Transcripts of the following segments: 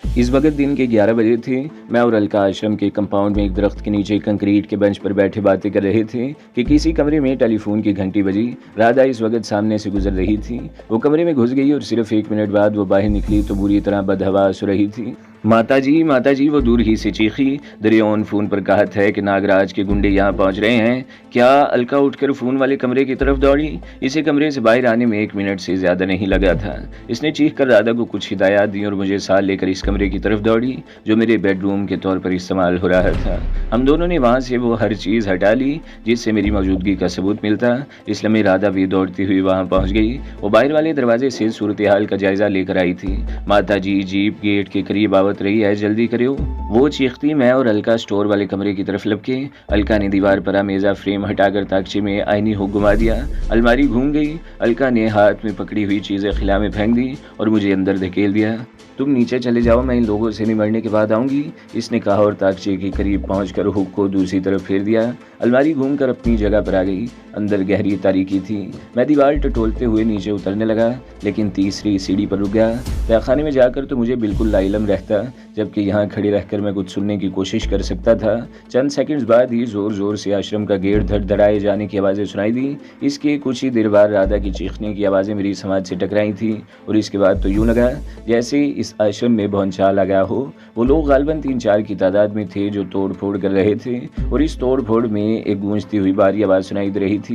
इस वक्त दिन के 11 बजे थे। मैं और अलका आश्रम के कंपाउंड में एक दरख्त के नीचे कंक्रीट के बेंच पर बैठे बातें कर रहे थे कि किसी कमरे में टेलीफोन की घंटी बजी। राधा इस वक्त सामने से गुजर रही थी। वो कमरे में घुस गई और सिर्फ 1 मिनट बाद वो बाहर निकली तो बुरी तरह बदहवास हो रही थी। माता जी, वो दूर ही से चीखी। दरियान फ़ोन पर कहत है कि नागराज के गुंडे यहाँ पहुँच रहे हैं। क्या? अलका उठकर फ़ोन वाले कमरे की तरफ दौड़ी। इसे कमरे से बाहर आने में 1 मिनट से ज़्यादा नहीं लगा था। इसने चीख कर राधा को कुछ हिदायत दी और मुझे साथ लेकर इस कमरे की तरफ दौड़ी जो मेरे बेडरूम के तौर पर इस्तेमाल हो रहा था। हम दोनों ने वहाँ से वो हर चीज़ हटा ली जिससे मेरी मौजूदगी का सबूत मिलता। इसलिए मैं राधा भी दौड़ती हुई वहाँ पहुँच गई। वो बाहर वाले दरवाजे से सूरत हाल का जायज़ा लेकर आई थी। माता जी, जीप गेट के करीब आवत रही है, जल्दी करो। वो चीखती। मैं और अलका स्टोर वाले कमरे की तरफ लपके। अलका ने दीवार पर मेज़ा फ्रेम हटाकर ताकचे में आईनी हुक घुमा दिया। अलमारी घूम गई। अलका ने हाथ में पकड़ी हुई चीज़ें खिला में फेंक दी और मुझे अंदर धकेल दिया। तुम नीचे चले जाओ, मैं इन लोगों से निमटने के बाद आऊँगी, इसने कहा और ताकचे के करीब पहुंचकर हुक को दूसरी तरफ फेर दिया। अलमारी घूमकर अपनी जगह पर आ गई। अंदर गहरी तारीकी थी। मैं दीवार टटोलते हुए नीचे उतरने लगा लेकिन तीसरी सीढ़ी पर रुक गया। तहखाने में जाकर तो मुझे बिल्कुल लाइलम रहता, जबकि यहाँ खड़े रहकर मैं कुछ सुनने की कोशिश कर सकता था। चंद सेकंड्स बाद ही ज़ोर ज़ोर से आश्रम का गेट धड़धड़ाए जाने की आवाज़ें सुनाई दी। इसके कुछ ही देर बाद राधा की चीखने की आवाज़ें मेरी समाज से टकराई थी और इसके बाद तो यूँ लगा जैसे इस आश्रम में भौंचाल आ गया हो। वो लोग गालबन 3-4 की तादाद में थे जो तोड़ फोड़ कर रहे थे और इस तोड़ फोड़ में एक गूंजती हुई भारी आवाज़ सुनाई दे रही थी।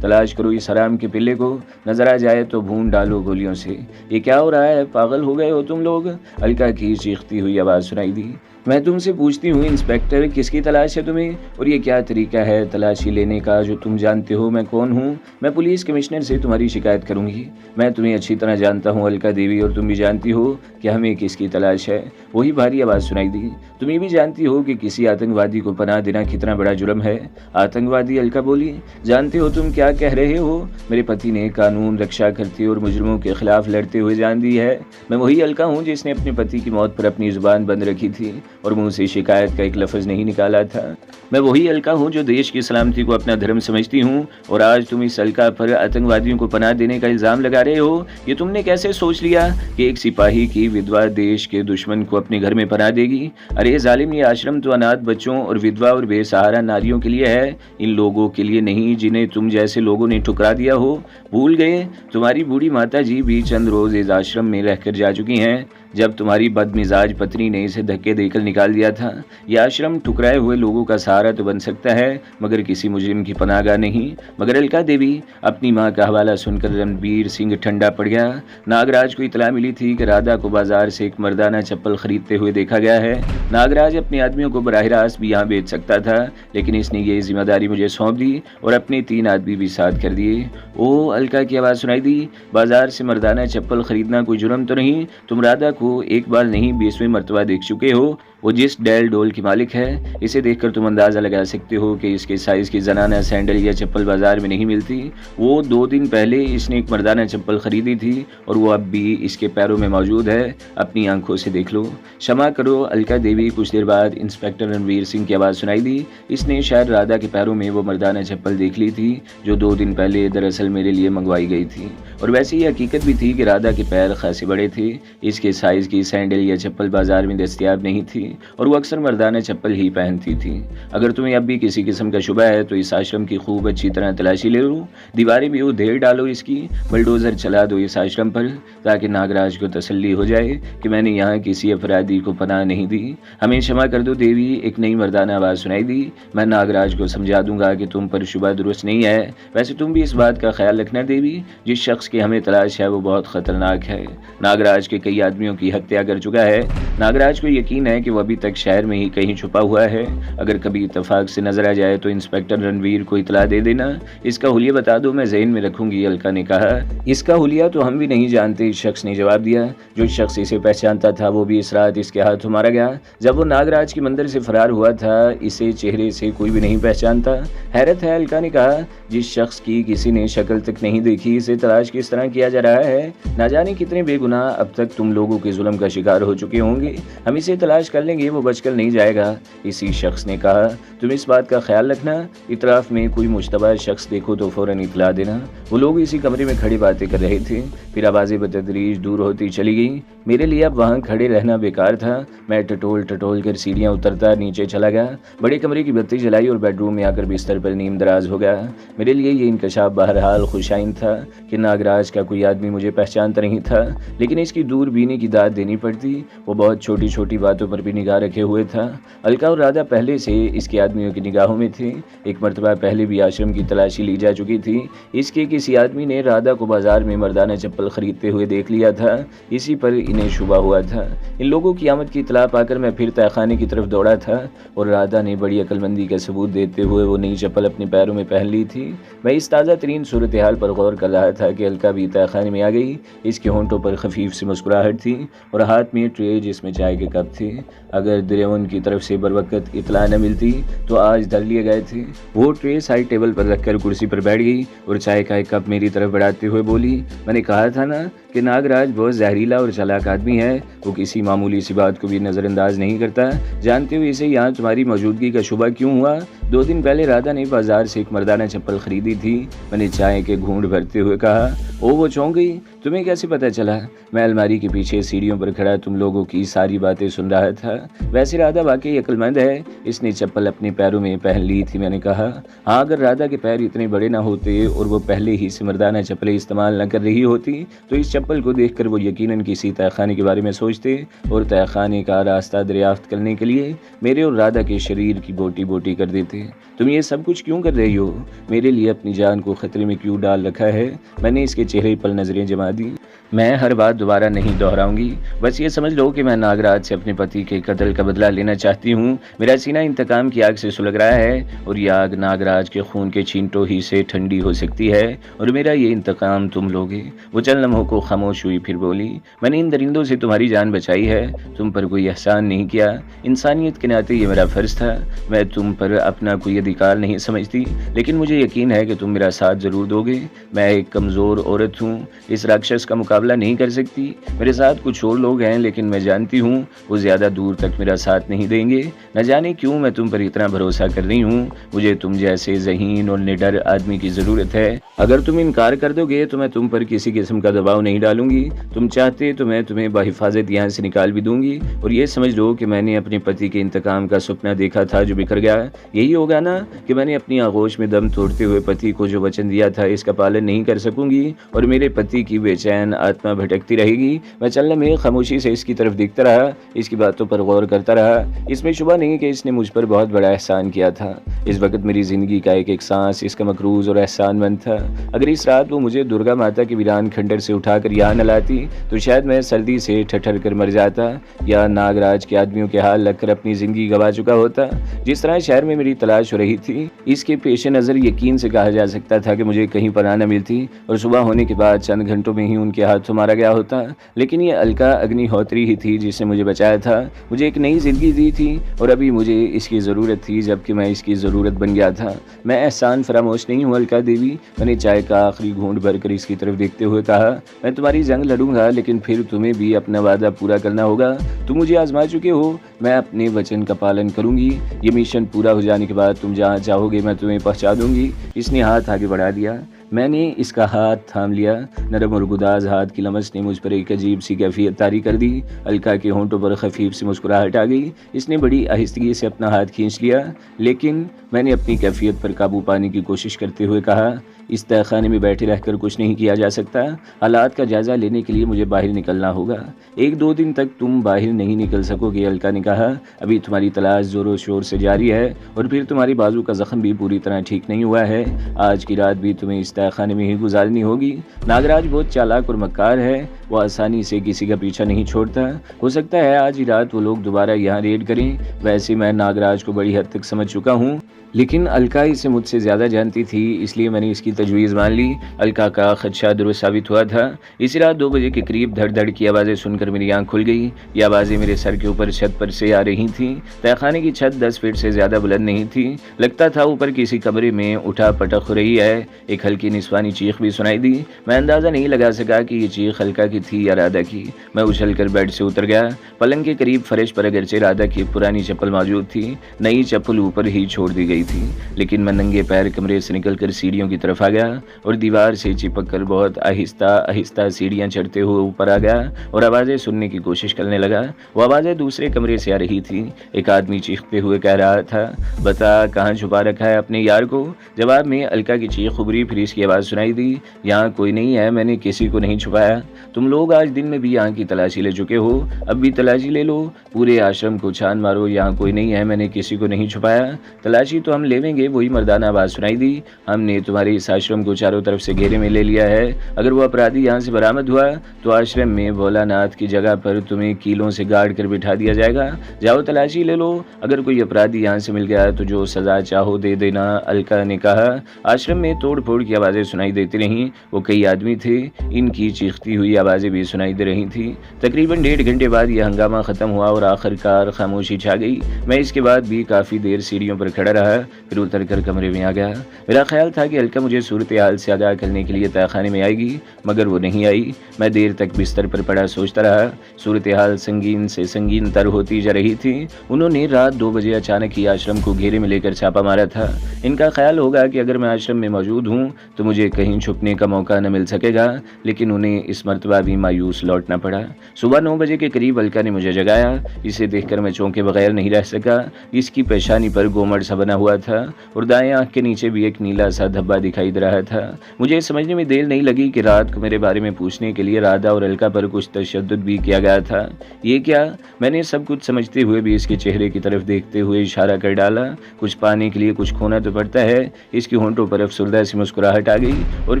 तलाश करो इस हराम के पिल्ले को, नजर आ जाए तो भून डालो गोलियों से। ये क्या हो रहा है? पागल हो गए हो तुम लोग? अलका की चीखती हुई आवाज़ सुनाई दी। मैं तुमसे पूछती हूँ इंस्पेक्टर, किसकी तलाश है तुम्हें? और ये क्या तरीका है तलाशी लेने का जो तुम जानते हो मैं कौन हूँ? मैं पुलिस कमिश्नर से तुम्हारी शिकायत करूँगी। मैं तुम्हें अच्छी तरह जानता हूँ अलका देवी, और तुम भी जानती हो कि हमें किसकी तलाश है। वही भारी आवाज़ सुनाई दी। तुम ये भी जानती हो कि किसी आतंकवादी को पनाह देना कितना बड़ा जुर्म है। आतंकवादी? अलका बोली। जानते हो तुम क्या कह रहे हो? मेरे पति ने कानून रक्षा करते और मुजरिमों के खिलाफ लड़ते हुए जान दी है। मैं वही अलका हूँ जिसने अपने पति की मौत पर अपनी जुबान बंद रखी थी और मुंह से शिकायत का एक लफ्ज़ नहीं निकाला था। मैं वही अलका हूँ जो देश की सलामती को अपना धर्म समझती हूँ, और आज तुम इस अलका पर आतंकवादियों को पनाह देने का इल्ज़ाम लगा रहे हो। ये तुमने कैसे सोच लिया कि एक सिपाही की विधवा देश के दुश्मन को अपने घर में पनाह देगी? अरे जालिम, ये आश्रम तो अनाथ बच्चों और विधवा और बेसहारा नारियों के लिए है, इन लोगों के लिए नहीं जिन्हें तुम जैसे लोगों ने ठुकरा दिया हो। भूल गए? तुम्हारी बूढ़ी माता जी भी चंद रोज़ इस आश्रम में रहकर जा चुकी हैं जब तुम्हारी बदमिजाज पत्नी ने इसे धक्के देकर निकाल दिया था। यह आश्रम ठुकराए हुए लोगों का सहारा तो बन सकता है मगर किसी मुजरिम की पनाहगाह नहीं। मगर अलका देवी, अपनी माँ का हवाला सुनकर रणबीर सिंह ठंडा पड़ गया। नागराज को इतला मिली थी कि राधा को बाजार से एक मर्दाना चप्पल खरीदते हुए देखा गया है। नागराज अपने आदमियों को बराह रास्त भी यहाँ बेच सकता था, लेकिन इसने ये जिम्मेदारी मुझे सौंप दी और अपने 3 आदमी भी साथ कर दिए। ओह, अलका की आवाज़ सुनाई दी। बाजार से मर्दाना चप्पल खरीदना कोई जुर्म तो नहीं? तुम राधा को एक बार नहीं 20वें मर्तबा देख चुके हो। वो जिस डेल डोल की मालिक है, इसे देखकर तुम अंदाज़ा लगा सकते हो कि इसके साइज़ की जनाना सैंडल या चप्पल बाजार में नहीं मिलती। वो 2 दिन पहले इसने एक मर्दाना चप्पल खरीदी थी और वो अब भी इसके पैरों में मौजूद है। अपनी आंखों से देख लो। क्षमा करो अलका देवी। कुछ देर बाद इंस्पेक्टर रणवीर सिंह की आवाज़ सुनाई दी। इसने शायद राधा के पैरों में वो मर्दाना चप्पल देख ली थी जो 2 दिन पहले दरअसल मेरे लिए मंगवाई गई थी, और वैसी ही हकीकत भी थी कि राधा के पैर खासे बड़े थे। इसके साइज़ की सैंडल या चप्पल बाजार में दस्तयाब नहीं थी और वो अक्सर मर्दाना चप्पल ही पहनती थी। अगर तुम्हें अब भी किसी किस्म का शुबा है तो इस आश्रम की खूब अच्छी तरह तलाशी ले लो। दीवारें भी उधेड़ डालो इसकी, बुलडोज़र चला दो इस आश्रम पर, ताकि नागराज को तसल्ली हो जाए कि मैंने यहाँ किसी अपराधी को पनाह नहीं दी। हमें क्षमा कर दो देवी। एक नई मर्दाना आवाज़ सुनाई दी। मैं नागराज को समझा दूंगा कि तुम पर शुबा दुरुस्त नहीं है। वैसे तुम भी इस बात का ख्याल रखना देवी, जिस शख्स की हमें तलाश है वो बहुत ख़तरनाक है। नागराज के कई आदमियों की हत्या कर चुका है। नागराज को यकीन है कि वो अभी तक शहर में ही कहीं छुपा हुआ है। अगर कभी इत्तेफाक से नजर आ जाए तो इंस्पेक्टर रणवीर को इतला दे देना। इसका हुलिया बता दो, मैं ज़हन में रखूंगी। अलका ने कहा। इसका हुलिया तो हम भी नहीं जानते, इस शख्स ने जवाब दिया। जो शख्स इसे पहचानता था वो भी इस रात इसके हाथों मारा गया। जब वो नागराज की मंदिर से फरार हुआ था, इसे चेहरे से कोई भी नहीं पहचानता। हैरत है, अलका ने कहा। जिस शख्स की किसी ने शक्ल तक नहीं देखी, इसे तलाश किस तरह किया जा रहा है? ना जाने कितने बेगुनाह अब तक तुम लोगों के जुल्म का शिकार हो चुके होंगे। हम इसे तलाश कर लेंगे, वो बचकर नहीं जाएगा। इसी शख्स ने कहा। तुम इस बात का ख्याल रखना, इतराफ में कोई मुश्तबा शख्स देखो तो फौरन इतला देना। वो लोग इसी कमरे में खड़ी बातें कर रहे थे। फिर आवाज़ें बतदरीज दूर होती चली गई। मेरे लिए अब वहाँ खड़े रहना बेकार था। मैं टटोल कर सीढ़ियाँ उतरता नीचे चला गया। बड़े कमरे की बत्ती जलाई और बेडरूम में आकर बिस्तर पर नीम दराज हो गया। मेरे लिए ये इंकशाफ बहरहाल खुशाइन था कि नागराज का कोई आदमी मुझे पहचानता नहीं था, लेकिन इसकी दूरबीनी की दाद देनी पड़ती। वो बहुत छोटी छोटी बातों पर भी निगाह रखे हुए था। अलका और राधा पहले से इसके आदमियों की निगाहों में थे। एक मरतबा पहले भी आश्रम की तलाशी ली जा चुकी थी। इसके किसी आदमी ने राधा को बाजार में मर्दाना चप्पल खरीदते हुए देख लिया था। इसी पर इन्हें शुबा हुआ था। इन लोगों की आमद की इतला पाकर मैं फिर तहखाने की तरफ दौड़ा था और राधा ने बड़ी अक्लमंदी का सबूत देते हुए वो नई चप्पल अपने पैरों में पहन ली थी। मैं इस ताज़ा तरीन सूरत हाल पर गौर कर रहा था कि अलका भी तहखाने में आ गई। इसके होंठों पर खफीफ सी मुस्कुराहट थी और हाथ में ट्रे जिसमें चाय के कप थे। अगर दिरेवन की तरफ से बरवक्त इतला न मिलती तो आज धर लिए गए थे। वो ट्रे साइड टेबल पर रखकर कुर्सी पर बैठ गई और चाय का एक कप मेरी तरफ बढ़ाते हुए बोली, मैंने कहा था ना कि नागराज बहुत जहरीला और चालाक आदमी है। वो किसी मामूली सी बात को भी नज़रअंदाज नहीं करता। जानते हुए इसे यहाँ तुम्हारी मौजूदगी का शुबा क्यों हुआ? 2 दिन पहले राधा ने बाजार से एक मर्दाना चप्पल खरीदी थी। मैंने चाय के घूंट भरते हुए कहा। वो चौंक गई। तुम्हें कैसे पता चला? मैं अलमारी के पीछे सीढ़ियों पर खड़ा तुम लोगों की सारी बातें सुन रहा था। वैसे राधा वाकई अक्लमंद है। इसने चप्पल अपने पैरों में पहन ली थी। मैंने कहा, हाँ, अगर राधा के पैर इतने बड़े ना होते और वो पहले ही से मर्दाना चप्पलें इस्तेमाल न कर रही होती तो इस चप्पल को देखकर वो यकीनन किसी तहखाने के बारे में सोचते और तहखाने का रास्ता दरियाफ्त करने के लिए मेरे और राधा के शरीर की बोटी बोटी कर देते। तुम ये सब कुछ क्यों कर रही हो? मेरे लिए अपनी जान को खतरे में क्यों डाल रखा है? मैंने इसके चेहरे पर नजरें जमा दी। मैं हर बात दोबारा नहीं दोहराऊंगी। बस ये समझ लो कि मैं नागराज से अपने पति के कत्ल का बदला लेना चाहती हूँ। मेरा सीना इंतकाम की आग से सुलग रहा है और यह आग नागराज के खून के छींटों ही से ठंडी हो सकती है और मेरा ये इंतकाम तुम लोगे। वो चंद लम्हों को खामोश हुई, फिर बोली, मैंने इन दरिंदों से तुम्हारी जान बचाई है, तुम पर कोई एहसान नहीं किया। इंसानियत के नाते ये मेरा फ़र्ज़ था। मैं तुम पर अपना कोई अधिकार नहीं समझती, लेकिन मुझे यकीन है कि तुम मेरा साथ ज़रूर दोगे। मैं एक कमज़ोर औरत हूँ, इस राक्षस का मुकाबला नहीं कर सकती। मेरे साथ कुछ और लोग हैं, लेकिन मैं जानती हूँ वो ज़्यादा दूर तक मेरा साथ नहीं देंगे। न जाने क्यों मैं तुम पर इतना भरोसा कर रही हूँ। मुझे तुम जैसे ज़हीन और निडर आदमी की ज़रूरत है। अगर तुम इनकार कर दोगे तो मैं तुम पर किसी किस्म का दबाव नहीं डालूंगी। तुम चाहते तो मैं तुम्हें बाहिफाजत यहाँ से निकाल भी दूंगी। और ये समझ लो कि मैंने अपने पति के इंतकाम का सपना देखा था जो बिखर गया। यही होगा ना कि मैंने अपनी आगोश में दम तोड़ते हुए पति को जो वचन दिया था इसका पालन नहीं कर सकूंगी और मेरे पति की बेचैन आत्मा भटकती रहेगी। मैं चलने में खामोशी से इसकी तरफ देखता रहा, इसकी बातों पर गौर करता रहा। इसमें शुबा नहीं कि इसने मुझ पर बहुत बड़ा एहसान किया था। इस वक्त मेरी ज़िंदगी का एक एक सांस इसका मकरूज और एहसानमंद था। अगर इस रात वो मुझे दुर्गा माता के वीरान खंडर से उठाकर यहाँ न लाती तो शायद मैं सर्दी से ठठर कर मर जाता या नागराज के आदमियों के हाल लगकर अपनी ज़िंदगी गवा चुका होता। जिस तरह शहर में मेरी तलाश हो रही थी, इसके पेश नज़र यकीन से कहा जा सकता था कि मुझे कहीं पर आना मिलती और सुबह होने के बाद चंद घंटों में ही उनके हाथों मारा गया होता। लेकिन ये अलका अग्निहोत्री ही थी जिसने मुझे बचाया था, मुझे एक नई ज़िंदगी दी थी और अभी मुझे इसकी ज़रूरत थी, जबकि मैं इसकी ज़रूरत बन गया था। मैं एहसान फरामोश नहीं हूँ अलका देवी। मैंने चाय का आखिरी घूंट भरकर इसकी तरफ देखते हुए कहा, मैं तुम्हारी जंग लड़ूंगा, लेकिन फिर तुम्हें भी अपना वादा पूरा करना होगा। तुम मुझे आजमा चुके हो, मैं अपने वचन का पालन करूंगी। ये मिशन पूरा हो जाने के बाद तुम जहाँ चाहोगे मैं तुम्हें पहुँचा दूंगी। इसने हाथ आगे बढ़ा दिया। मैंने इसका हाथ थाम लिया। नरम और गुदाज हाथ की लमस ने मुझ पर एक अजीब सी कैफियत तारी कर दी। अलका के होंठों पर खफीफ सी मुस्कुराहट आ गई। इसने बड़ी आहिस्तगी से अपना हाथ खींच लिया, लेकिन मैंने अपनी कैफियत पर काबू पाने की कोशिश करते हुए कहा, इस तहखाने में बैठे रहकर कुछ नहीं किया जा सकता। हालात का जायज़ा लेने के लिए मुझे बाहर निकलना होगा। 1-2 दिन तक तुम बाहर नहीं निकल सकोगे, अलका ने कहा। अभी तुम्हारी तलाश ज़ोरों शोर से जारी है और फिर तुम्हारी बाजू का ज़ख्म भी पूरी तरह ठीक नहीं हुआ है। आज की रात भी तुम्हें इस तहखाने में ही गुजारनी होगी। नागराज बहुत चालाक और मक्कार है, वो आसानी से किसी का पीछा नहीं छोड़ता। हो सकता है आज ही रात वो लोग दोबारा यहाँ रेड करें। वैसे मैं नागराज को बड़ी हद तक समझ चुका हूँ, लेकिन अलका इसे मुझसे ज़्यादा जानती थी, इसलिए मैंने इसकी तजवीज़ मान ली। अलका का खदशा दुरुस्त साबित हुआ था। इसी रात 2 बजे के करीब धड़ धड़ की आवाज़ें सुनकर मेरी आँख खुल गई। ये आवाज़ें मेरे सर के ऊपर छत पर से आ रही थीं। तहखाने की छत 10 फीट से ज़्यादा बुलंद नहीं थी। लगता था ऊपर किसी कमरे में उठा पटक हो रही है। एक हल्की निस्वानी चीख भी सुनाई दी। मैं अंदाज़ा नहीं लगा सका कि ये चीख अलका की थी या राधा की। मैं उछल कर बेड से उतर गया। पलंग के करीब फर्श पर अगरचे राधा की पुरानी चप्पल मौजूद थी, नई चप्पल ऊपर ही छोड़ दी गई थी, लेकिन मैं नंगे पैर कमरे से निकलकर सीढ़ियों की तरफ आ गया और दीवार से चिपक कर बहुत आहिस्ता आहिस्ता सीढ़ियाँ चढ़ते हुए ऊपर आ गया और आवाज़ें सुनने की कोशिश करने लगा। वो आवाज़ें दूसरे कमरे से आ रही थी। एक आदमी चीखते हुए कह रहा था, बता कहाँ छुपा रखा है अपने यार को। जवाब में अलका की चीख उभरी, फिर इसकी आवाज़ सुनाई दी, यहाँ कोई नहीं है, मैंने किसी को नहीं छुपाया। तुम लोग आज दिन में भी यहाँ की तलाशी ले चुके हो, अब भी तलाशी ले लो, पूरे आश्रम को छान मारो, यहाँ कोई नहीं है, मैंने किसी को नहीं छुपाया। तलाशी तो हम लेवेंगे, वही मर्दाना आवाज़ सुनाई दी। हमने तुम्हारे इस आश्रम को चारों तरफ से घेरे में ले लिया है। अगर वो अपराधी यहाँ से बरामद हुआ तो आश्रम में भोलानाथ की जगह पर तुम्हें कीलों से गाड़ कर बिठा दिया जाएगा। जाओ तलाशी ले लो, अगर कोई अपराधी यहाँ से मिल गया तो जो सजा चाहो दे देना, अलका ने कहा। आश्रम में तोड़ फोड़ की आवाज़ें सुनाई देती रहीं। वो कई आदमी थे, इनकी चीखती हुई आवाज़ें भी सुनाई दे रही थी। तकरीबन 1.5 घंटे बाद यह हंगामा ख़त्म हुआ और आखिरकार खामोशी छा गई। मैं इसके बाद भी काफ़ी देर सीढ़ियों पर खड़ा रहा, फिर उतर कर कमरे में आ गया। मेरा ख्याल था कि अलका मुझे सूरत हाल से आगाह करने के लिए तहखाने में आएगी, मगर वो नहीं आई। मैं देर तक बिस्तर पर पड़ा सोचता रहा। सूरत हाल संगीन से संगीन तर होती जा रही थी। उन्होंने रात 2 बजे अचानक ही आश्रम को घेरे में लेकर छापा मारा था। इनका ख्याल होगा कि अगर मैं आश्रम में मौजूद हूँ तो मुझे कहीं छुपने का मौका न मिल सकेगा, लेकिन उन्हें इस मरतबा भी मायूस लौटना पड़ा। सुबह 9 बजे के करीब अलका ने मुझे जगाया। इसे देखकर मैं चौंके बगैर नहीं रह सका। इसकी पेशानी पर गोमड़ सा बना हुआ था और दाएं आंख के नीचे भी एक नीला सा धब्बा दिखाई दे रहा था। मुझे समझने में देर नहीं लगी कि रात को मेरे बारे में पूछने के लिए राधा और अलका पर कुछ तशद्दुद भी किया गया था। ये क्या? मैंने सब कुछ समझते हुए भी इसके चेहरे की तरफ देखते हुए इशारा कर डाला। कुछ पाने के लिए कुछ खोना तो पड़ता है। इसकी होंठों पर अफसरदा सी मुस्कुराहट आ गई और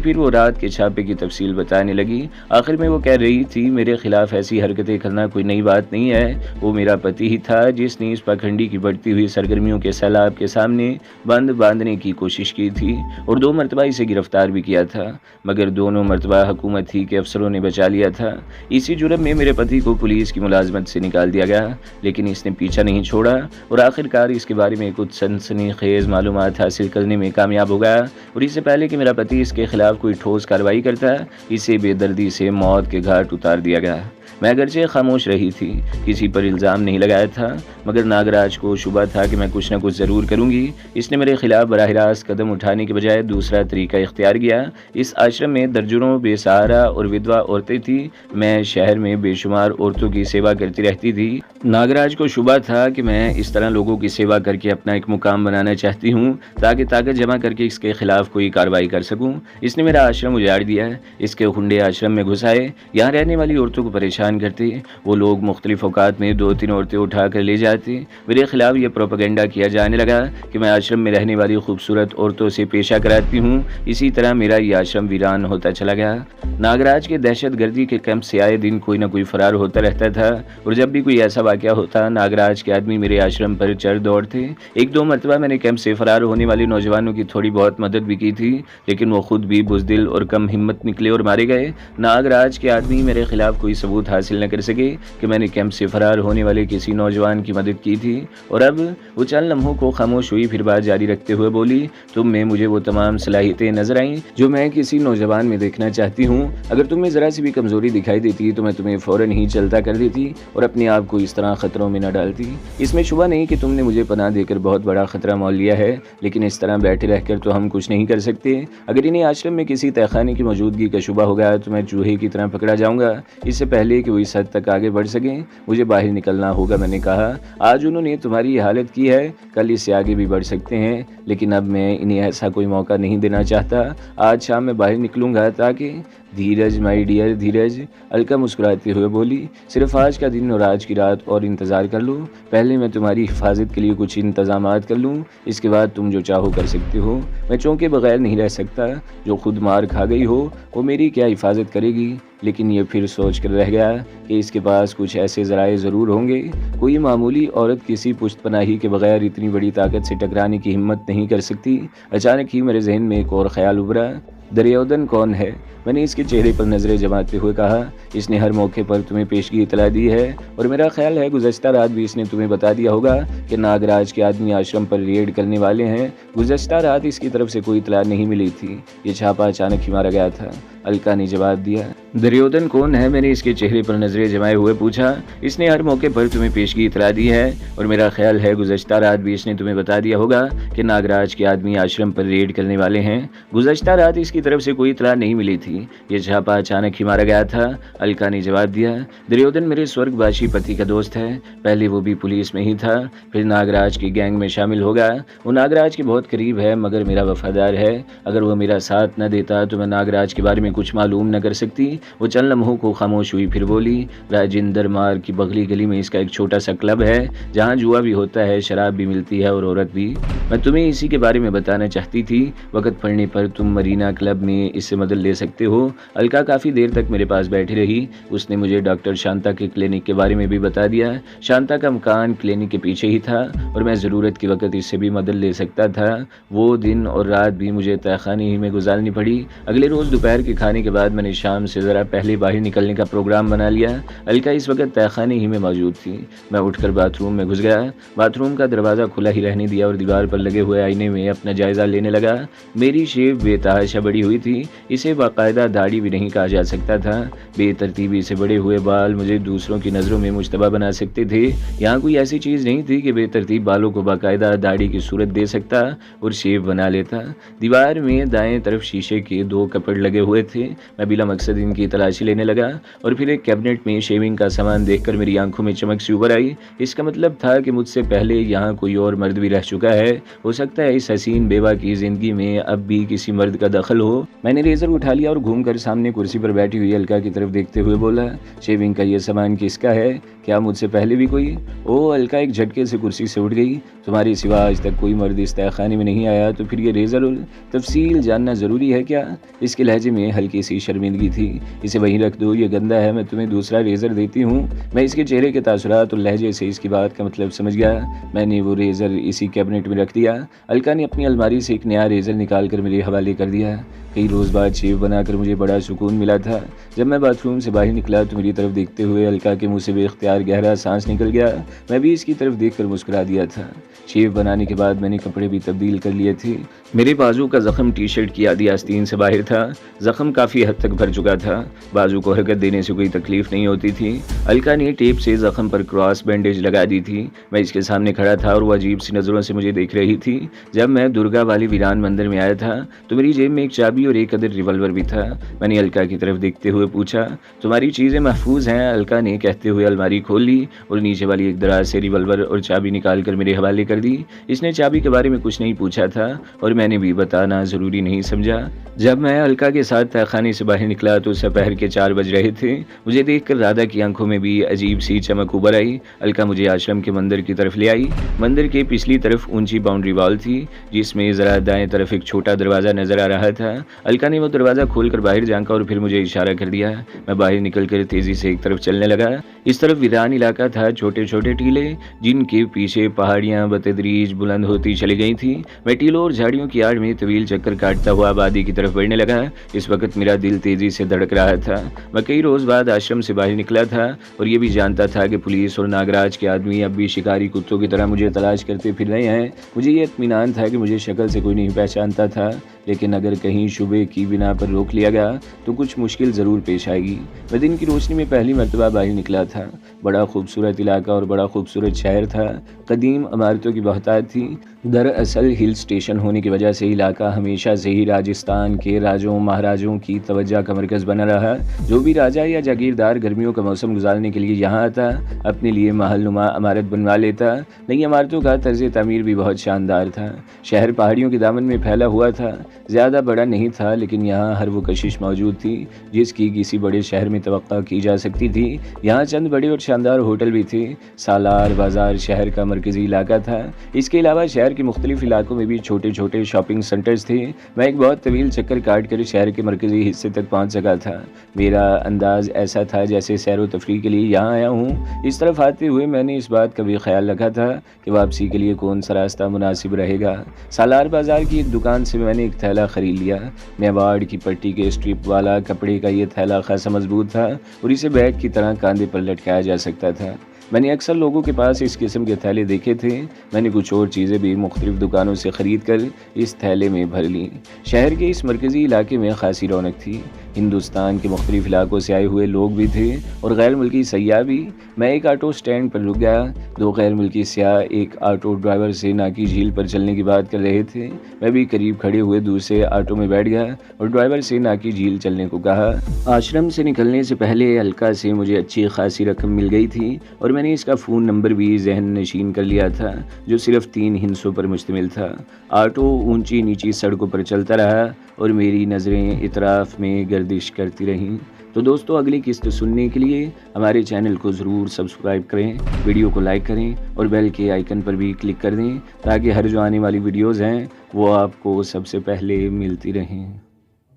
फिर वो रात के छापे की तफसील बताने लगी। आखिर में वो कह रही थी, मेरे खिलाफ ऐसी हरकतें करना कोई नई बात नहीं है। वो मेरा पति ही था जिसने इस पाखंडी की बढ़ती हुई सरगर्मियों के सैलाब के सामने बंद बांधने की कोशिश की थी और 2 मरतबा इसे गिरफ्तार भी किया था, मगर दोनों मरतबा हुकूमत ही के अफसरों ने बचा लिया था। इसी जुर्म में मेरे पति को पुलिस की मुलाजमत से निकाल दिया गया, लेकिन इसने पीछा नहीं छोड़ा और आखिरकार इसके बारे में कुछ सनसनीखेज मालूमात हासिल करने में कामयाब हो गया। और इससे पहले कि मेरा पति इसके खिलाफ कोई ठोस कार्रवाई करता, इसे बेदर्दी से मौत के घाट उतार दिया गया। मैं अगरचे खामोश रही थी, किसी पर इल्ज़ाम नहीं लगाया था, मगर नागराज को शुबा था कि मैं कुछ न कुछ ज़रूर करूंगी। इसने मेरे खिलाफ बराह रास्त कदम उठाने के बजाय दूसरा तरीका इख्तियार किया। इस आश्रम में दर्जनों बेसहारा और विधवा औरतें थी। मैं शहर में बेशुमार औरतों की सेवा करती रहती थी। नागराज को शुबा था कि मैं इस तरह लोगों की सेवा करके अपना एक मुकाम बनाना चाहती हूँ, ताकि ताकत जमा करके इसके खिलाफ कोई कार्रवाई कर सकूँ। इसने मेरा आश्रम उजाड़ दिया, इसके हुंडे आश्रम में घुसाए, यहाँ रहने वाली औरतों को परेशान करते। वो लोग मुख्तलिफ औकात में 2-3 औरतें उठा कर ले जाते। मेरे खिलाफ ये प्रोपेगेंडा किया जाने लगा कि मैं आश्रम में रहने वाली खूबसूरत औरतों से पेशा कराती हूँ। इसी तरह मेरा ये आश्रम वीरान होता चला गया। नागराज के दहशत गर्दी के कैंप से आए दिन कोई ना कोई फरार होता रहता था और जब भी कोई ऐसा वाकया होता, नागराज के आदमी मेरे आश्रम पर चढ़ दौड़ते। 1-2 मरतबा मैंने कैंप से फरार होने वाले नौजवानों की थोड़ी बहुत मदद भी की थी, लेकिन वो खुद भी बुज़दिल और कम हिम्मत निकले और मारे गए। नागराज के आदमी मेरे खिलाफ कोई सबूत हासिल न कर सके कि मैंने कैंप से फरार होने वाले किसी नौजवान की मदद की थी। और अब वो चंद लम्हों को खामोश हुई, फिर बात जारी रखते हुए बोली, तुम में मुझे वो तमाम सलाहियतें नजर आईं जो मैं किसी नौजवान में देखना चाहती हूँ। अगर तुम में जरा सी भी कमजोरी दिखाई देती तो मैं तुम्हें फौरन ही चलता कर देती और अपने आप को इस तरह खतरों में न डालती। इसमें शुबा नहीं कि तुमने मुझे पनाह देकर बहुत बड़ा खतरा मोल लिया है, लेकिन इस तरह बैठे रहकर तो हम कुछ नहीं कर सकते। अगर इन्हें आश्रम में किसी तहखाने की मौजूदगी का शुबा होगा तो मैं चूहे की तरह पकड़ा जाऊंगा। इससे पहले कि वो इस हद तक आगे बढ़ सकें मुझे बाहर निकलना होगा। मैंने कहा, आज उन्होंने तुम्हारी हालत की है, कल इससे आगे भी बढ़ सकते हैं, लेकिन अब मैं इन्हें ऐसा कोई मौका नहीं देना चाहता। आज शाम में बाहर निकलूंगा ताकि धीरज माई डियर धीरज, अलका मुस्कुराते हुए बोली, सिर्फ आज का दिन और आज की रात और इंतज़ार कर लो। पहले मैं तुम्हारी हिफाजत के लिए कुछ इंतजामात कर लूँ, इसके बाद तुम जो चाहो कर सकते हो। मैं चौंके बगैर नहीं रह सकता। जो खुद मार खा गई हो वो मेरी क्या हिफाजत करेगी। लेकिन ये फिर सोच कर रह गया कि इसके पास कुछ ऐसे ज़राए ज़रूर होंगे। कोई मामूली औरत किसी पुश्त पनाही के बगैर इतनी बड़ी ताकत से टकराने की हिम्मत नहीं कर सकती। अचानक ही मेरे जहन में एक और ख्याल उभरा। दुर्योधन कौन है? मैंने इसके चेहरे पर नज़रें जमाते हुए कहा। इसने हर मौके पर तुम्हें पेशगी इतला दी है और मेरा ख्याल है गुज़श्ता रात भी इसने तुम्हें बता दिया होगा कि नागराज के आदमी आश्रम पर रेड करने वाले हैं। गुज़श्ता रात इसकी तरफ से कोई इतला नहीं मिली थी। ये छापा अचानक ही मारा गया था। अलका ने जवाब दिया। दुर्योधन कौन है? मैंने इसके चेहरे पर नज़रें जमाए हुए पूछा। इसने हर मौके पर तुम्हें पेशगी इतला दी है और मेरा ख्याल है गुज़श्ता रात भी इसने तुम्हें बता दिया होगा कि नागराज के आदमी आश्रम पर रेड करने वाले हैं। गुज़श्ता रात इसकी तरफ से कोई इतला नहीं मिली थी। ये छापा अचानक ही मारा गया था। अलका ने जवाब दिया। दुर्योधन मेरे स्वर्गवासी पति का दोस्त है। पहले वो भी पुलिस में ही था, फिर नागराज की गैंग में शामिल हो गया। वो नागराज के बहुत करीब है मगर मेरा वफादार है। अगर वो मेरा साथ न देता तो मैं नागराज के बारे में कुछ मालूम न कर सकती। वो चंद लम्हों को खामोश हुई, फिर बोली। राजेंद्र मार्ग की बगली गली में इसका एक छोटा सा क्लब है जहाँ जुआ भी होता है, शराब भी मिलती है और औरत भी। मैं तुम्हें इसी के बारे में बताना चाहती थी। वक्त पड़ने पर तुम मरीना क्लब में इससे मदद ले सकते हो। अलका काफ़ी देर तक मेरे पास बैठी रही। उसने मुझे डॉक्टर शांता के क्लिनिक के बारे में भी बता दिया। शांता का मकान क्लिनिक के पीछे ही था और मैं ज़रूरत के वक्त इससे भी मदद ले सकता था। वो दिन और रात भी मुझे तहखाने ही में गुजारनी पड़ी। अगले रोज़ दोपहर के खाने के बाद मैंने शाम से ज़रा पहले बाहर निकलने का प्रोग्राम बना लिया। अलका इस वक्त तहखाने ही में मौजूद थी। मैं उठकर बाथरूम में घुस गया। बाथरूम का दरवाज़ा खुला ही रहने दिया और दीवार पर लगे हुए आईने में अपना जायज़ा लेने लगा। मेरी शेव बेतहाशा बड़ी हुई थी। इसे बाकायदा दाढ़ी भी नहीं कहा जा सकता था। बेतरतीबी से बड़े हुए बाल मुझे दूसरों की नज़रों में मुश्तबा बना सकते थे। यहाँ कोई ऐसी चीज़ नहीं थी कि बेतरतीब बालों को बाकायदा दाढ़ी की सूरत दे सकता और शेव बना लेता। दीवार में दाएं तरफ शीशे के 2 कपड़ लगे हुए थे। मैं बिला मकसद इनकी तलाशी लेने लगा और फिर एक कैबिनेट में शेविंग का सामान देखकर मेरी आंखों में चमक सी उभर आई। इसका मतलब था कि मुझसे पहले यहाँ कोई और मर्द भी रह चुका है। हो सकता है इस हसीन बेवा की ज़िंदगी में अब भी किसी मर्द का दखल हो। मैंने रेज़र उठा लिया और घूमकर सामने कुर्सी पर बैठी हुई अलका की तरफ देखते हुए बोला, शेविंग का ये सामान किसका है? क्या मुझसे पहले भी कोई? ओह, अलका एक झटके से कुर्सी से उठ गई। तुम्हारे सिवा आज तक कोई मर्द इस तहखाने में नहीं आया तो फिर ये रेज़र और तफसील जानना ज़रूरी है क्या? इसके लहजे में हल्की सी शर्मिंदगी थी। इसे वहीं रख दो, ये गंदा है। मैं तुम्हें दूसरा रेज़र देती हूँ। मैं इसके चेहरे के तासुरात और लहजे से इसकी बात का मतलब समझ गया। मैंने वो रेज़र इसी कैबिनेट में रख दिया। अलका ने अपनी अलमारी से एक नया रेज़र निकाल कर मेरे हवाले कर दिया। कई रोज़ बाद शेव बनाकर मुझे बड़ा सुकून मिला था। जब मैं बाथरूम से बाहर निकला तो मेरी तरफ देखते हुए अलका के मुंह से बेख्तियार गहरा सांस निकल गया। मैं भी इसकी तरफ देखकर मुस्कुरा दिया था। शेव बनाने के बाद मैंने कपड़े भी तब्दील कर लिए थे। मेरे बाजू का ज़ख़म टी शर्ट की आधी आस्तीन से बाहर था। ज़ख़म काफ़ी हद तक भर चुका था। बाजू को हरकत देने से कोई तकलीफ़ नहीं होती थी। अलका ने टेप से ज़ख़म पर क्रॉस बैंडेज लगा दी थी। मैं इसके सामने खड़ा था और वह अजीब सी नज़रों से मुझे देख रही थी। जब मैं दुर्गा वाली वीरान मंदिर में आया था तो मेरी जेब में एक चाबी और एक अदर रिवॉल्वर भी था। मैंने अलका की तरफ देखते हुए पूछा, तुम्हारी चीज़ें महफूज हैं? अलका ने कहते हुए अलमारी खोल ली और नीचे वाली एक दराज से रिवॉल्वर और चाबी निकाल कर मेरे हवाले कर दी। इसने चाबी के बारे में कुछ नहीं पूछा था और मैंने भी बताना ज़रूरी नहीं समझा। जब मैं अलका के साथ तहखाने से बाहर निकला तो दोपहर के 4 बज रहे थे। मुझे देखकर राधा की आंखों में भी अजीब सी चमक उभर आई। अलका मुझे आश्रम के मंदिर की तरफ ले आई। मंदिर के पिछली तरफ ऊंची बाउंड्री वॉल थी जिसमें ज़रा दाएं तरफ एक छोटा दरवाज़ा नज़र आ रहा था। अलका ने वो दरवाज़ा खोलकर बाहर झांका और फिर मुझे इशारा कर दिया। मैं बाहर निकलकर तेज़ी से एक तरफ चलने लगा। इस तरफ वीरान इलाका था, छोटे छोटे टीले जिनके पीछे पहाड़ियाँ बतदरीज बुलंद होती चली गई थी। मैं टीलों और झाड़ियों की आड़ में तवील चक्कर काटता हुआ आबादी की तरफ बढ़ने लगा। इस वक्त मेरा दिल तेजी से धड़क रहा था। मैं कई रोज़ बाद आश्रम से बाहर निकला था और ये भी जानता था कि पुलिस और नागराज के आदमी अब भी शिकारी कुत्तों की तरह मुझे तलाश करते फिर रहे हैं। मुझे ये इत्मीनान था कि मुझे शक्ल से कोई नहीं पहचानता था, लेकिन अगर कहीं शुबे की बिना पर रोक लिया गया तो कुछ मुश्किल ज़रूर पेश आएगी। मैं दिन की रोशनी में पहली मरतबा बाहर निकला था। बड़ा खूबसूरत इलाका और बड़ा खूबसूरत शहर था। कदीम इमारतों की बहुतायत थी। दरअसल हिल स्टेशन होने की वजह से इलाका हमेशा से ही राजस्थान के राजों महाराजों की तवज्जो का मरकज़ बना रहा। जो भी राजा या जागीरदार गर्मियों का मौसम गुजारने के लिए यहाँ आता अपने लिए महलनुमा इमारत बनवा लेता। नई इमारतों का तर्ज तामीर भी बहुत शानदार था। शहर पहाड़ियों के दामन में फैला हुआ था। ज़्यादा बड़ा नहीं था, लेकिन यहाँ हर वो कशिश मौजूद थी जिसकी किसी बड़े शहर में तवक्का की जा सकती थी। यहाँ चंद बड़े और शानदार होटल भी थे। सालार बाज़ार शहर का मरकज़ी इलाका था। इसके अलावा शहर शहर के मुख्तलिफ इलाकों में भी छोटे छोटे शॉपिंग सेंटर्स थे। मैं एक बहुत तवील चक्कर काट कर शहर के मरकज़ी हिस्से तक पहुँच सका था। मेरा अंदाज़ ऐसा था जैसे सैर व तफरीह के लिए यहाँ आया हूँ। इस तरफ आते हुए मैंने इस बात का भी ख्याल रखा था कि वापसी के लिए कौन सा रास्ता मुनासिब रहेगा। सालार बाज़ार की एक दुकान से मैंने एक थैला ख़रीद लिया। मेवाड़ की पट्टी के स्ट्रिप वाला कपड़े का ये थैला खासा मजबूत था और इसे बैग की तरह कंधे पर लटकाया जा सकता था। मैंने अक्सर लोगों के पास इस किस्म के थैले देखे थे। मैंने कुछ और चीज़ें भी मुख्तलिफ दुकानों से ख़रीद कर इस थैले में भर लीं। शहर के इस मरकज़ी इलाके में खासी रौनक थी। हिंदुस्तान के मुख्तलिफ इलाकों से आए हुए लोग भी थे और गैर मुल्की सयाह भी। मैं एक ऑटो स्टैंड पर रुक गया। दो गैर मुल्की सयाह एक ऑटो ड्राइवर से नाकी झील पर चलने की बात कर रहे थे। मैं भी करीब खड़े हुए दूसरे ऑटो में बैठ गया और ड्राइवर से नाकी झील चलने को कहा। आश्रम से निकलने से पहले अलका से मुझे अच्छी खासी रकम मिल गई थी और मैंने इसका फ़ोन नंबर भी जहन नशीन कर लिया था, जो सिर्फ 3 हिस्सों पर मुश्तमिल था। ऑटो ऊंची नीची सड़कों पर चलता रहा और मेरी नज़रें इतराफ़ में गर्दिश करती रहीं। तो दोस्तों, अगली किस्त सुनने के लिए हमारे चैनल को ज़रूर सब्सक्राइब करें, वीडियो को लाइक करें और बेल के आइकन पर भी क्लिक कर दें ताकि हर जो आने वाली वीडियोज़ हैं वो आपको सबसे पहले मिलती रहें।